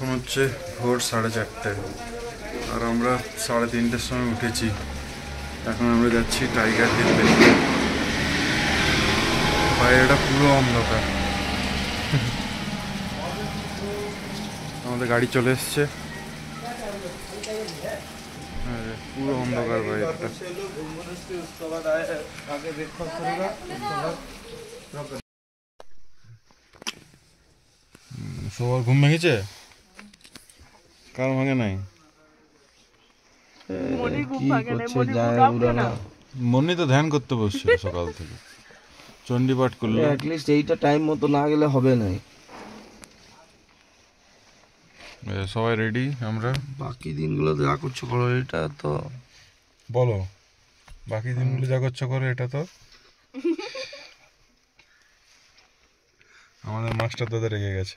এখন হচ্ছে ভোর 4:30 আর আমরা 3:30টার সময় উঠেছি। এখন আমরা যাচ্ছি টাইগার হিল দেখতে। বাইরেটা পুরো অন্ধকার। আমাদের গাড়ি চলে এসছে। পুরো অন্ধকার বাইরেটা। সবার ঘুম ভেঙেছে? কার ভাঙে নাই? মনি তো ধ্যান করতে বসছিল সকাল থেকে, চণ্ডী পাঠ করলো। অ্যাটলিস্ট এইটা টাইম মতো না গেলে হবে না। সবাই রেডি আমরা। বাকি দিনগুলো যা করছো করো, এটা তো বলো বাকি দিনগুলো যা করছো করো, এটা তো আমাদের মাস্টার দাদা রেগে গেছে।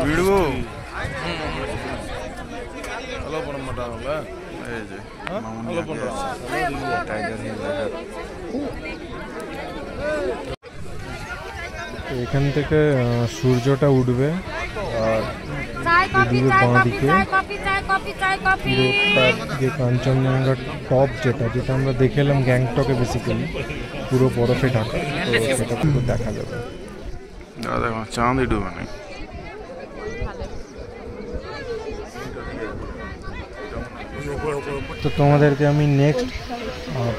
ভিড়বো এখান থেকে সূর্যটা উঠবে আর বাঁদিকে যে কাঞ্চনজঙ্ঘার টপ যেটা আমরা দেখে এলাম গ্যাংটকে, বেসিক্যালি পুরো বরফে ঢাকা, তো সেটা পুরো দেখা যাবে। দেখো চাঁদই ডুবে নেই। তো তোমাদেরকে আমি নেক্সট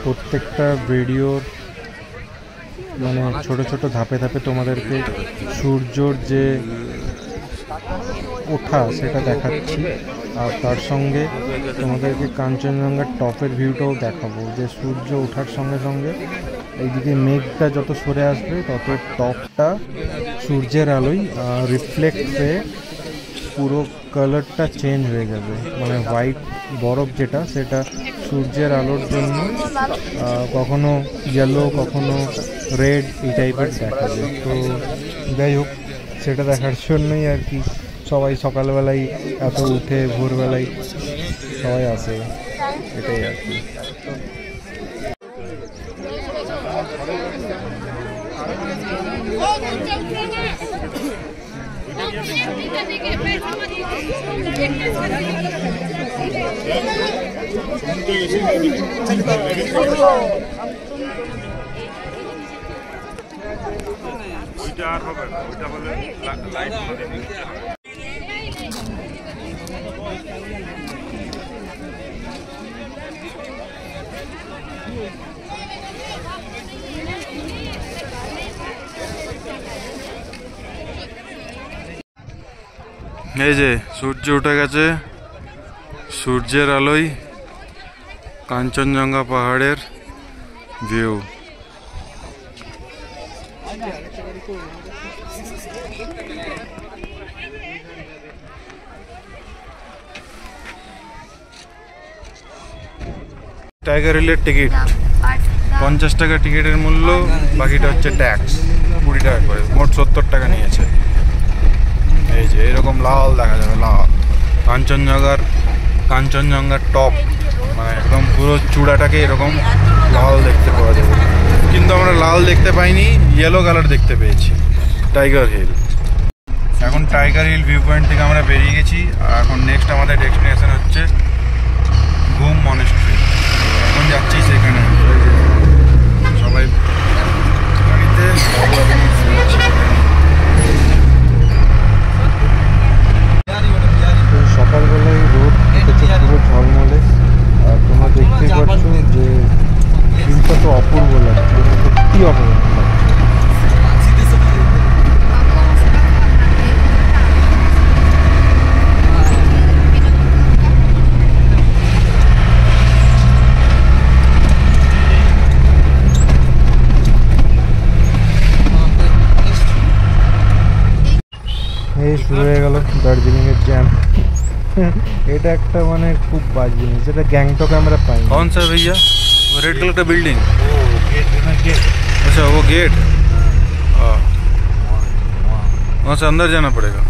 প্রত্যেকটা ভিডিওর মানে ছোট ছোট ধাপে ধাপে তোমাদেরকে সূর্যর যে ওঠা সেটা দেখাচ্ছি, আর তার সঙ্গে তোমাদেরকে কাঞ্চনজঙ্ঘার টপের ভিউটাও দেখাবো। যে সূর্য ওঠার সঙ্গে সঙ্গে এইদিকে মেঘটা যত সরে আসবে তত টপটা সূর্যের আলোয় রিফ্লেক্ট হয়ে পুরো কালারটা চেঞ্জ হয়ে যাবে। মানে হোয়াইট বরফ যেটা, সেটা সূর্যের আলোর জন্য কখনো ইয়েলো কখনো রেড এই টাইপের দেখাবে। তো যাই হোক, সেটা দেখার জন্যই আর কি সবাই সকালবেলায় এত উঠে ভোরবেলায় সবাই আসে, এটাই আর কি। এই যে সূর্য উঠে গেছে, সূর্যের আলোয় কাঞ্চনজঙ্ঘা পাহাড়ের ভিউ। টাইগার হিলের টিকিট 50 টাকা টিকিটের মূল্য, বাকিটা হচ্ছে ট্যাক্স 20 টাকা করে, মোট 70 টাকা নিয়েছে। এই যে এরকম লাল দেখা যাবে, লাল কাঞ্চনজঙ্ঘার টপ, মানে একদম পুরো চূড়াটাকে এরকম লাল দেখতে পাওয়া যাবে। কিন্তু আমরা লাল দেখতে পাইনি, ইয়েলো কালার দেখতে পেয়েছি। টাইগার হিল, এখন টাইগার হিল ভিউ পয়েন্ট থেকে আমরা বেরিয়ে গেছি। আর এখন নেক্সট আমাদের ডেস্টিনেশন হচ্ছে ঘুম মনেস্ট্রি। এখন যাচ্ছি সেখানে, সবাই গাড়িতে সকালবেলায় রোদ উঠেছে পুরো ঝলমলে, আর তোমরা দেখতেই পাচ্ছ যে ভিউটা তো অপূর্ব লাগছে, সত্যি অপূর্ব লাগছে। এই শুরু হয়ে গেল দার্জিলিংয়ের জ্যাম। এটা একটা মানে খুব বাজ জিনিস, এটা গ্যাংটকে আমরা পাই। कौन सा भैया? वो रेड कलर का बिल्डिंग, वो गेट है ना, गेट। अच्छा वो गेट, हाँ वहाँ से अंदर जाना पड़ेगा।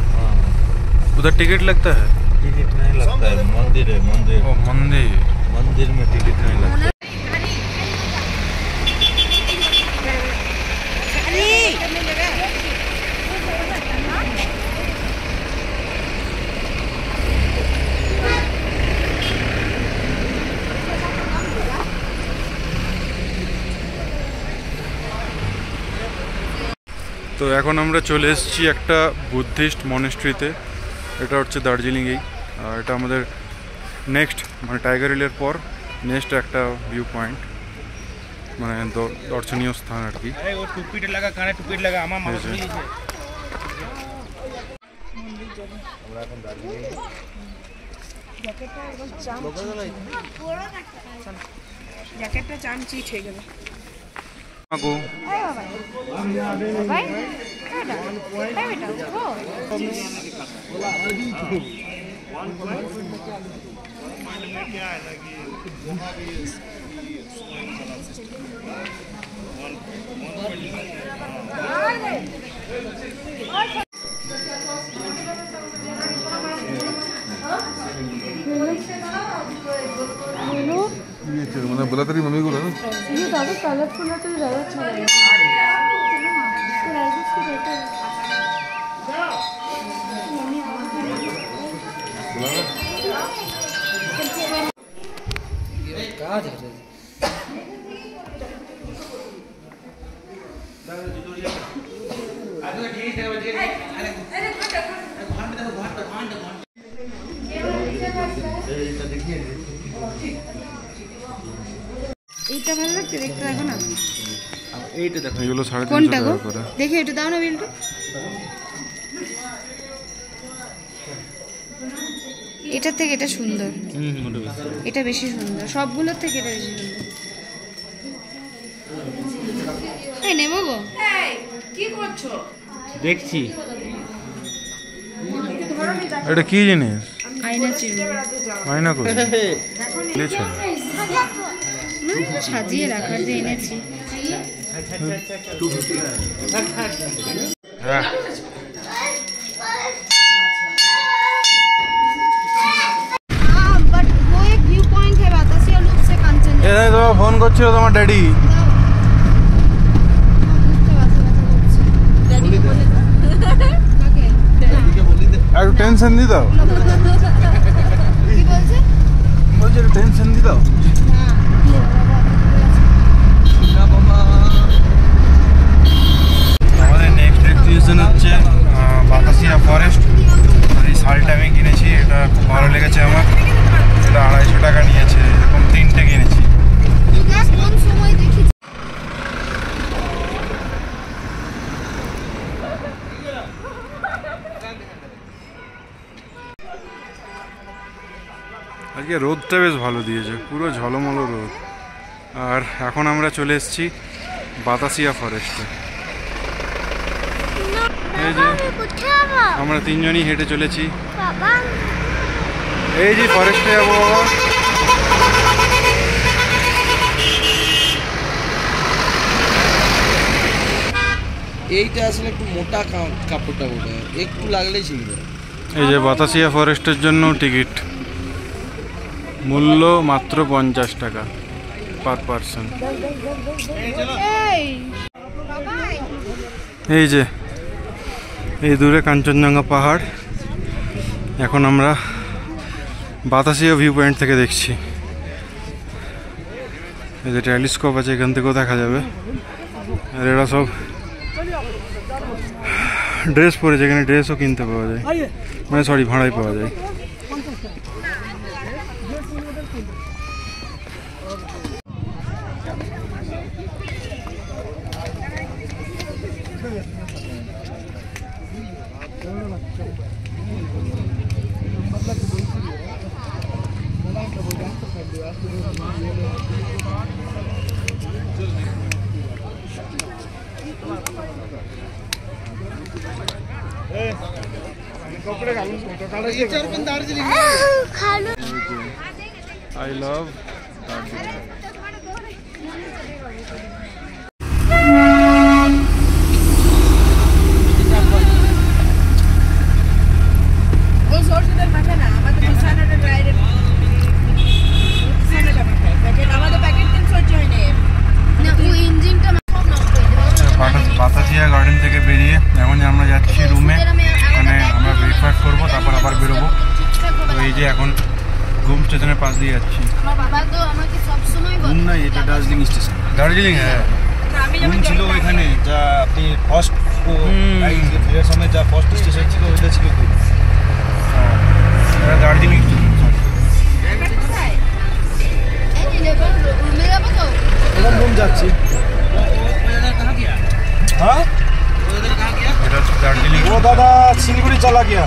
उधर टिकट लगता है? टिकट नहीं लगता है, मंदिर है, मंदिर। ओ मंदिर, मंदिर में टिकट नहीं लगता। তো এখন আমরা চলে এসেছি একটা বুদ্ধিস্ট মনেস্ট্রিতে। এটা হচ্ছে দার্জিলিংয়েই। আর এটা আমাদের নেক্সট মানে টাইগার হিলের পর নেক্সট একটা ভিউ পয়েন্ট, মানে দর্শনীয় স্থান আর কি। জ্যাকেটটা চামচি ঠিক গেল। मैंने बोला तेरी मम्मी को ना ये ज़्यादा कलरफुल है तो ये ज़्यादा अच्छा लगेगा। এইটা ভালো লাগছে দেখতে, দেখো না এইটা দেখো, এগুলো 350 কোনটা গো? টাকা করে। দেখি এটা দাও না বিলটা। এটার থেকে এটা সুন্দর, এটা বেশি সুন্দর, সবগুলোর থেকে এটা বেশি সুন্দর। এই নেবো গো। কি করছো? দেখছি এটা কি জিনিস? আয়না চিরুনি। আয়না করে সাজিয়ে রাখার যে এনেছি। হ্যাঁ बट वो एक व्यू पॉइंट है बतासिया लुक से कांचन। এই তো ফোন করছিল তোমার ড্যাডি। একটু টেনশন দি দাও, বলছি একটু টেনশন দি দাও। আমাদের নেক্সট ডেস্টিনেশন হচ্ছে বাতাসিয়া ফরেস্ট। আর এই শালটা আমি কিনেছি, এটা খুব ভালো লেগেছে আমার। এটা 250 টাকা নিয়েছে, এরকম 3টে কিনেছি। আজকে রোদটা বেশ ভালো দিয়েছে, পুরো ঝলমলো রোদ। আর এখন আমরা চলে এসেছি বাতাসিয়া ফরেস্টে। এই যে আমরা 3জনই হেঁটে চলেছি। এই যে ফরেস্টে যাবো বাবা। এইটা আসলে একটু মোটা কাপড়টা ওটা একটু লাগলেই ছিঁড়বে। এই যে বাতাসিয়া ফরেস্টের জন্য টিকিট মূল্য মাত্র 50 টাকা পার পারসন। এই যে এই দূরে কাঞ্চনজঙ্ঘা পাহাড়। এখন আমরা বাতাসিয়া ভিউ পয়েন্ট থেকে দেখছি। এই যে টেলিস্কোপ আছে, এখান থেকেও দেখা যাবে। আর এরা সব ড্রেস পরেছে, এখানে ড্রেসও কিনতে পাওয়া যায়, মানে সরি ভাড়ায় পাওয়া যায়। I love Darjeeling. Batasia garden থেকে বেরিয়ে এখন আমরা যাচ্ছি রুমে। মানে আমরা ব্রেকফাস্ট করবো, তারপর আবার বেরোবো। তো এই যে এখন ঘুম স্টেশনের পাশ দিয়ে যাচ্ছি। না, এটা দার্জিলিং স্টেশন। দার্জিলিং, হ্যাঁ রুম ছিল ওইখানে, যা আপনি ফার্স্ট আসবো তাই ফেরার সময় যা ফার্স্ট স্টেশন ছিল ওইটা ছিল দার্জিলিং রুম যাচ্ছি হ্যাঁ এটা হচ্ছে দার্জিলিং। ও দাদা শিলিগুড়ি চালা গিয়া।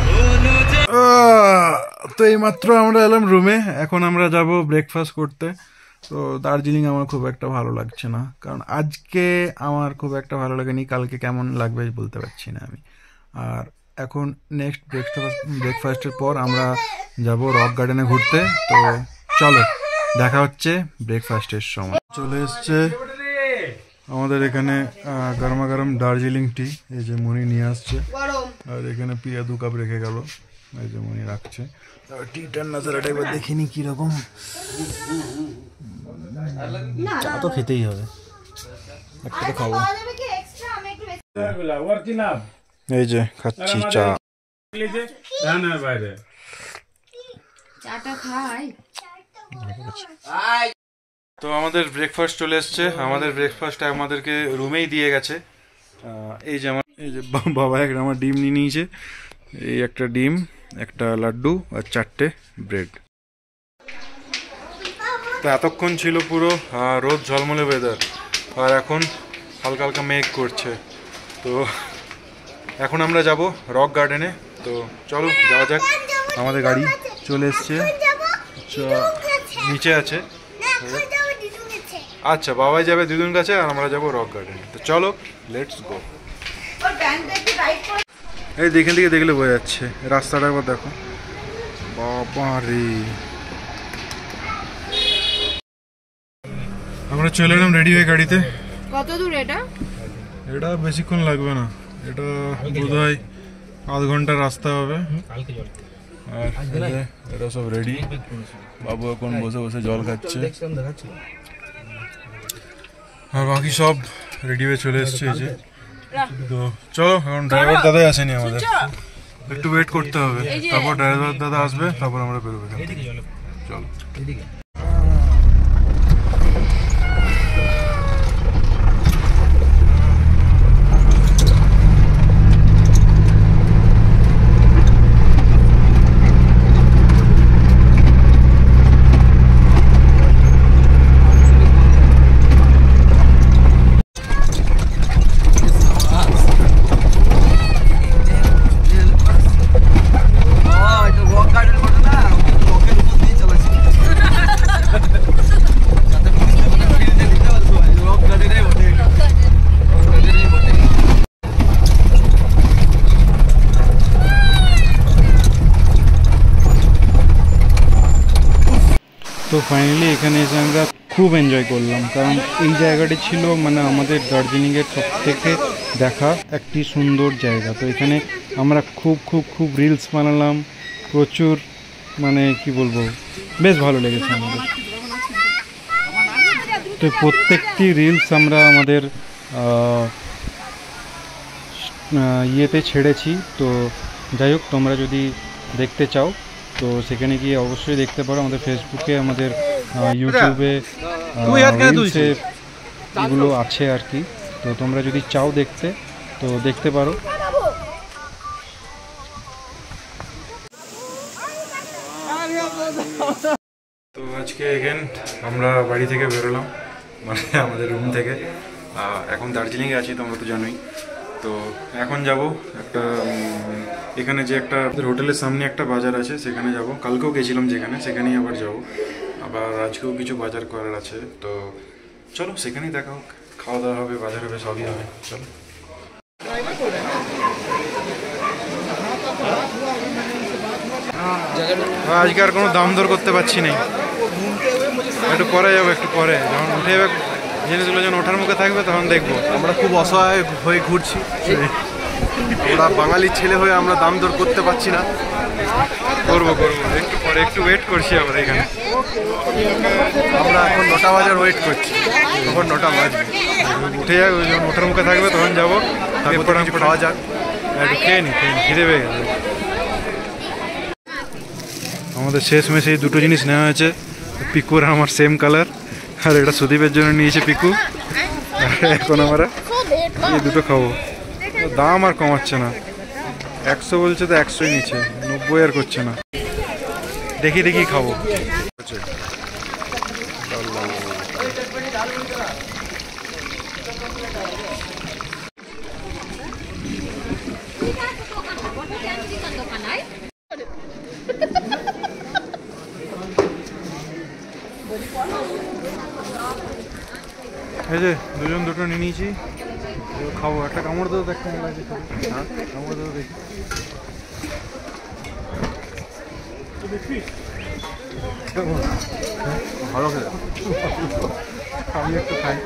তো এইমাত্র আমরা এলাম রুমে, এখন আমরা যাব ব্রেকফাস্ট করতে। তো দার্জিলিং আমার খুব একটা ভালো লাগছে না, কারণ আজকে আমার খুব একটা ভালো লাগেনি, কালকে কেমন লাগবে বলতে পারছি না আমি। আর এখন নেক্সট ব্রেকফাস্টের পর আমরা যাব রক গার্ডেনে ঘুরতে। তো চলো দেখা হচ্ছে ব্রেকফাস্টের সময়। চলে এসছে আমাদের এখানে গরমা গরম দার্জিলিং টি, এই যে মনি নিয়ে আসছে, আর এখানে পিয়া 2 কাপ রেখে গেল, এই যে মনি রাখছে। টিটার নাচারাটা এবার দেখিনি কিরকম, চা তো খেতেই হবে, একটা তো খাবো। এই যে খাচ্ছি চা। চাটা খাই। তো আমাদের ব্রেকফাস্ট চলে এসছে, আমাদের ব্রেকফাস্ট আমাদেরকে রুমেই দিয়ে গেছে। এই যে বাবা একটা আমার ডিম নিয়ে নিয়েছে, এই একটা ডিম, একটা লাড্ডু আর 4টে ব্রেড। তো এতক্ষণ ছিল পুরো রোদ ঝলমলে ওয়েদার, আর এখন হালকা হালকা মেঘ করছে। তো এখন আমরা যাব রক গার্ডেনে। তো চলো যাওয়া যাক। আমাদের গাড়ি চলে এসছে, নিচে আছে। আচ্ছা, বাবাই যাবে দিদুন কাছে আর আমরা যাবো রক গার্ডেনে। তো চলো লেটস গো। এই দেখেন দিকে দেখলে বোঝা যাচ্ছে, রাস্তাটা একবার দেখো, বাবা রে। আমরা চলে এলাম রেডি হয়ে গাড়িতে। কত দূর এটা? এটা বেশিক্ষণ লাগবে না, এটা বোধহয় আধ ঘন্টার রাস্তা হবে। আর এটা সব রেডি, বাবু এখন বসে বসে জল খাচ্ছে, আর বাকি সব রেডি হয়ে চলে এসছে। এই যে তো চলো, এখন ড্রাইভার দাদাই আসেনি, আমাদের একটু ওয়েট করতে হবে, তারপর ড্রাইভার দাদা আসবে, তারপর আমরা বেরোবো এখান থেকে। চলো। তো ফাইনালি এখানে এসে আমরা খুব এনজয় করলাম, কারণ এই জায়গাটি ছিল মানে আমাদের দার্জিলিংয়ের সব থেকে দেখা একটি সুন্দর জায়গা। তো এখানে আমরা খুব খুব খুব রিলস বানালাম, প্রচুর মানে কি বলবো, বেশ ভালো লেগেছে আমাদের। তো প্রত্যেকটি রিলস আমরা আমাদের ইয়েতে ছেড়েছি। তো যাই হোক, তোমরা যদি দেখতে চাও তো সেখানে গিয়ে অবশ্যই দেখতে পারো, আমাদের ফেসবুকে, আমাদের ইউটিউবে রিলসে এগুলো আছে আর কি। তো তোমরা যদি চাও দেখতে তো দেখতে পারো। তো আজকে এগেন আমরা বাড়ি থেকে বেরোলাম, মানে আমাদের রুম থেকে। এখন দার্জিলিংয়ে আছি, তোমরা তো জানোই। তো এখন যাব একটা, এখানে যে একটা হোটেলের সামনে একটা বাজার আছে সেখানে যাব। কালকেও গেছিলাম যেখানে, সেখানেই আবার যাব। আবার আজকেও কিছু বাজার করার আছে। তো চলো সেখানেই দেখা হোক, খাওয়া দাওয়া হবে, বাজার হবে, সবই হবে। চলো। আজকে আর কোনো দাম দর করতে পারছি না, একটু পরে যাবো, একটু পরে যখন উঠে যাবে জিনিসগুলো, যখন ওঠার মুখে থাকবে তখন দেখবো। আমরা খুব অসহায় হয়ে ঘুরছি, আমরা বাঙালির ছেলে হয়ে আমরা দাম দর করতে পারছি না। করবো একটু পরে, একটু ওয়েট করছি আমরা এখানে। আমরা এখন 9টা বাজার ওয়েট করছি, তখন 9টা বাজবে, উঠে যাবে, যখন ওঠার মুখে থাকবে তখন যাবো। তারপর কিছু খাওয়া যাক, একটু খেয়ে নি, খিদে পেয়ে গেছে। আমাদের শেষমেশ এই দুটো জিনিস নেওয়া হয়েছে, পিকুর আমার সেম কালার, আর এটা সুদীপের জন্য নিয়েছে পিকু। আর এখন আমরা এই দুটো খাবো, দাম আর কমাচ্ছে না, 100 বলছে তো 100ই নিচ্ছে, 90 আর করছে না। দেখি দেখি খাবো। এই যে দুজন দুটো নিয়ে নিয়েছি, এবার খাবো। একটা কামড় দেবো, দেখ কেমন লাগে। হ্যাঁ কামড় দেবো, দেখি। ভালো খেলে আমি একটু খাই।